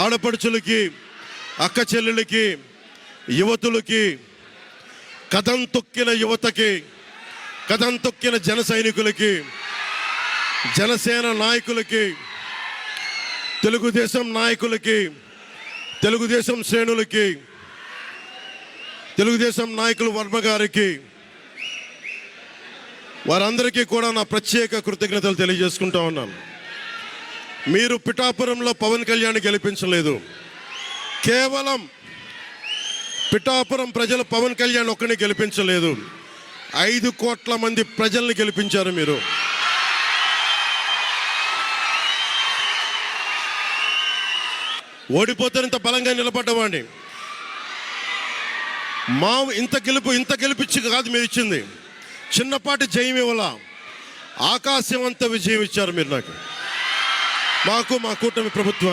ఆడపడుచులకి, అక్క చెల్లెలకి, యువతులకి, కథం తొక్కిన యువతకి, కథం తొక్కిన జన సైనికులకి, జనసేన నాయకులకి, తెలుగుదేశం నాయకులకి, తెలుగుదేశం శ్రేణులకి, తెలుగుదేశం నాయకులు వర్మ గారికి, వారందరికీ కూడా నా ప్రత్యేక కృతజ్ఞతలు తెలియజేసుకుంటా ఉన్నాను. మీరు పిఠాపురంలో పవన్ కళ్యాణ్ గెలిపించలేదు. కేవలం పిఠాపురం ప్రజలు పవన్ కళ్యాణ్ ఒక్కడిని గెలిపించలేదు, 5 కోట్ల మంది ప్రజల్ని గెలిపించారు మీరు. ఓడిపోతే ఇంత బలంగా నిలబడ్డవాడిని. మా ఇంత గెలిపించి కాదు మీరు ఇచ్చింది, చిన్నపాటి జయం ఇవ్వాల, ఆకాశం అంత విజయం ఇచ్చారు మీరు నాకు, మాకు, మా కూటమి ప్రభుత్వం.